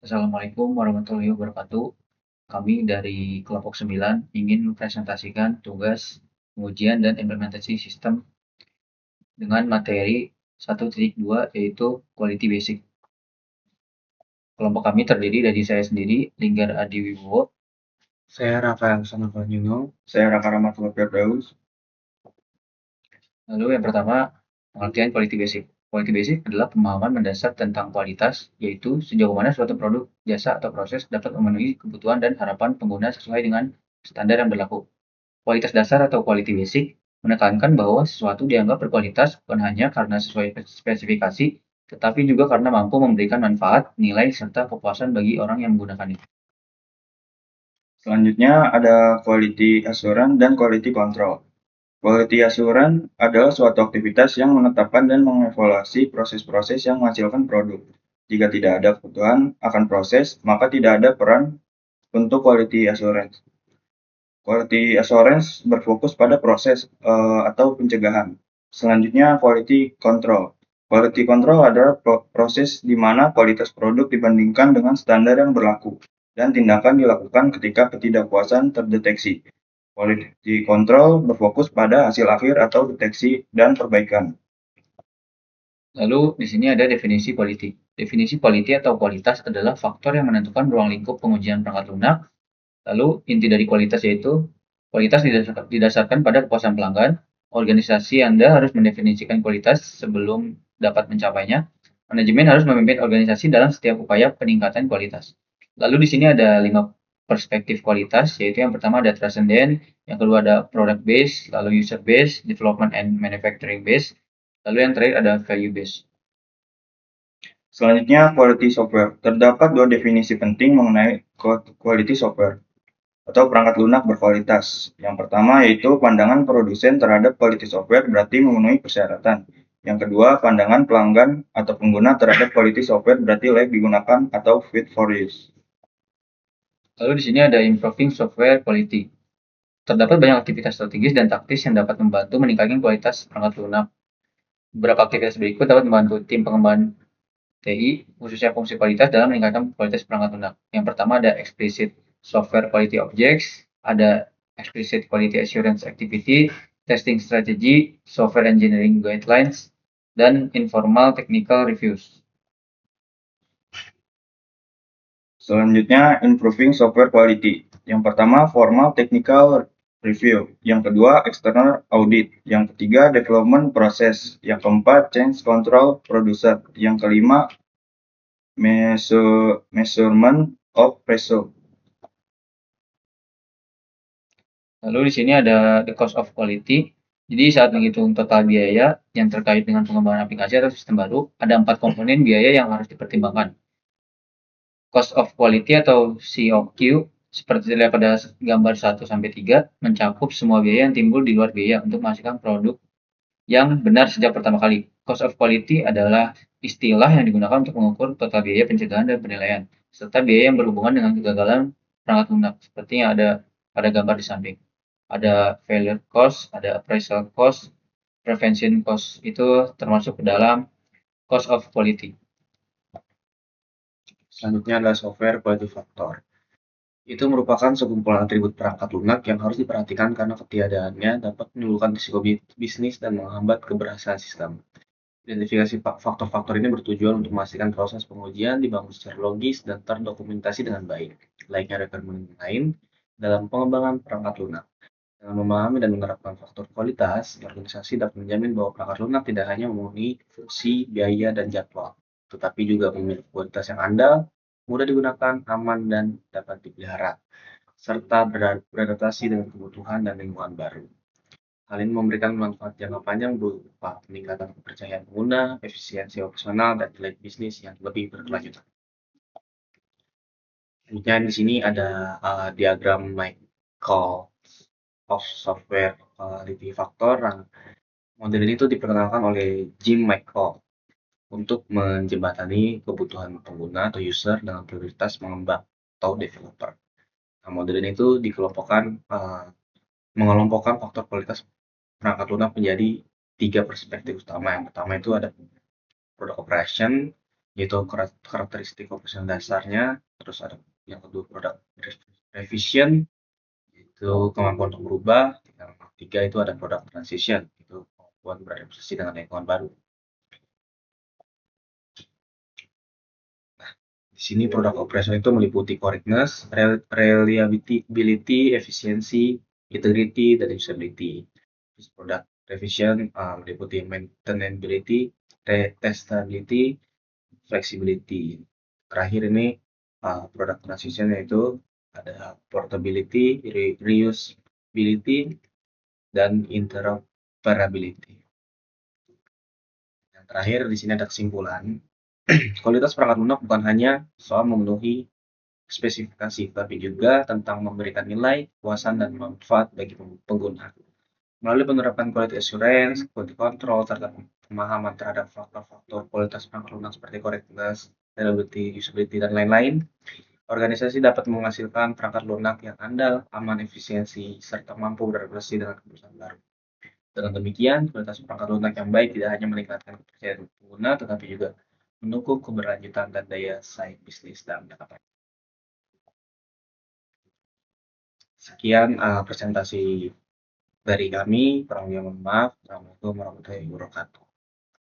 Assalamualaikum warahmatullahi wabarakatuh. Kami dari kelompok 9 ingin mempresentasikan tugas pengujian dan implementasi sistem dengan materi 1.2 yaitu Quality Basic. Kelompok kami terdiri dari saya sendiri, Linggar Adi Wibowo. Saya Rafael Sanovanino. Saya Raka Rahmatullah Firdaus. Lalu yang pertama, pengertian Quality Basic. Quality Basic adalah pemahaman mendasar tentang kualitas, yaitu sejauh mana suatu produk, jasa, atau proses dapat memenuhi kebutuhan dan harapan pengguna sesuai dengan standar yang berlaku. Kualitas dasar atau quality basic menekankan bahwa sesuatu dianggap berkualitas bukan hanya karena sesuai spesifikasi, tetapi juga karena mampu memberikan manfaat, nilai, serta kepuasan bagi orang yang menggunakannya. Selanjutnya ada Quality Assurance dan Quality Control. Quality Assurance adalah suatu aktivitas yang menetapkan dan mengevaluasi proses-proses yang menghasilkan produk. Jika tidak ada kebutuhan akan proses, maka tidak ada peran untuk Quality Assurance. Quality Assurance berfokus pada proses atau pencegahan. Selanjutnya Quality Control. Quality Control adalah proses di mana kualitas produk dibandingkan dengan standar yang berlaku dan tindakan dilakukan ketika ketidakpuasan terdeteksi. Quality Control berfokus pada hasil akhir atau deteksi dan perbaikan. Lalu di sini ada definisi quality. Definisi quality atau kualitas adalah faktor yang menentukan ruang lingkup pengujian perangkat lunak. Lalu inti dari kualitas yaitu kualitas didasarkan pada kepuasan pelanggan. Organisasi Anda harus mendefinisikan kualitas sebelum dapat mencapainya. Manajemen harus memimpin organisasi dalam setiap upaya peningkatan kualitas. Lalu di sini ada 5 perspektif kualitas, yaitu yang pertama ada transcendent, yang kedua ada product based, lalu user based, development and manufacturing based, lalu yang terakhir ada value based. Selanjutnya, quality software. Terdapat dua definisi penting mengenai quality software atau perangkat lunak berkualitas. Yang pertama yaitu pandangan produsen terhadap quality software berarti memenuhi persyaratan. Yang kedua, pandangan pelanggan atau pengguna terhadap quality software berarti layak digunakan atau fit for use. Lalu di sini ada improving software quality. Terdapat banyak aktivitas strategis dan taktis yang dapat membantu meningkatkan kualitas perangkat lunak. Beberapa aktivitas berikut dapat membantu tim pengembangan TI, khususnya fungsi kualitas dalam meningkatkan kualitas perangkat lunak. Yang pertama ada explicit software quality objects, ada explicit quality assurance activity, testing strategy, software engineering guidelines, dan informal technical reviews. Selanjutnya, improving software quality. Yang pertama, formal technical review. Yang kedua, external audit. Yang ketiga, development process. Yang keempat, change control producer. Yang kelima, measurement of pressure. Lalu di sini ada the cost of quality. Jadi saat menghitung total biaya yang terkait dengan pengembangan aplikasi atau sistem baru, ada 4 komponen biaya yang harus dipertimbangkan. Cost of quality atau COQ seperti terlihat pada gambar 1-3 mencakup semua biaya yang timbul di luar biaya untuk menghasilkan produk yang benar sejak pertama kali. Cost of quality adalah istilah yang digunakan untuk mengukur total biaya pencegahan dan penilaian, serta biaya yang berhubungan dengan kegagalan perangkat lunak, seperti yang ada pada gambar di samping. Ada failure cost, ada appraisal cost, prevention cost, itu termasuk ke dalam cost of quality. Selanjutnya adalah software quality factor. Itu merupakan sekumpulan atribut perangkat lunak yang harus diperhatikan karena ketiadaannya dapat menimbulkan risiko bisnis dan menghambat keberhasilan sistem. Identifikasi faktor-faktor ini bertujuan untuk memastikan proses pengujian dibangun secara logis dan terdokumentasi dengan baik, layaknya requirement lain dalam pengembangan perangkat lunak. Dengan memahami dan menerapkan faktor kualitas, organisasi dapat menjamin bahwa perangkat lunak tidak hanya memenuhi fungsi, biaya, dan jadwal, tetapi juga memiliki kualitas yang andal, mudah digunakan, aman, dan dapat dipelihara, serta beradaptasi dengan kebutuhan dan lingkungan baru. Hal ini memberikan manfaat jangka panjang berupa peningkatan kepercayaan pengguna, efisiensi operasional, dan nilai bisnis yang lebih berkelanjutan. Selanjutnya di sini ada diagram Michael of Software Quality Factor. Nah, model ini tuh diperkenalkan oleh Jim Michael untuk menjembatani kebutuhan pengguna atau user dengan prioritas pengembang atau developer. Nah, model ini tuh mengelompokkan faktor kualitas perangkat lunak menjadi 3 perspektif utama. Yang pertama itu ada product operation, yaitu karakteristik operasional dasarnya. Terus ada yang kedua product revision, itu kemampuan untuk berubah. Yang ketiga itu ada product transition, itu kemampuan beradaptasi dengan lingkungan baru. Di sini produk operation itu meliputi correctness, reliability, efisiensi, integrity, dan usability. Terus produk revision meliputi maintainability, testability, flexibility. Terakhir ini produk transition, yaitu ada portability, reusability, dan interoperability. Yang terakhir di sini ada kesimpulan. Kualitas perangkat lunak bukan hanya soal memenuhi spesifikasi, tapi juga tentang memberikan nilai, kepuasan, dan manfaat bagi pengguna. Melalui penerapan quality assurance, quality control, serta pemahaman terhadap faktor-faktor kualitas perangkat lunak seperti correctness, reliability, usability, dan lain-lain, organisasi dapat menghasilkan perangkat lunak yang andal, aman, efisiensi, serta mampu beradaptasi dengan kebutuhan baru. Dengan demikian, kualitas perangkat lunak yang baik tidak hanya meningkatkan kepercayaan pengguna, tetapi juga mendukung keberlanjutan dan daya saing bisnis dalam jangka panjang. Sekian presentasi dari kami. Kurang lebihnya mohon maaf. Assalamualaikum warahmatullahi wabarakatuh.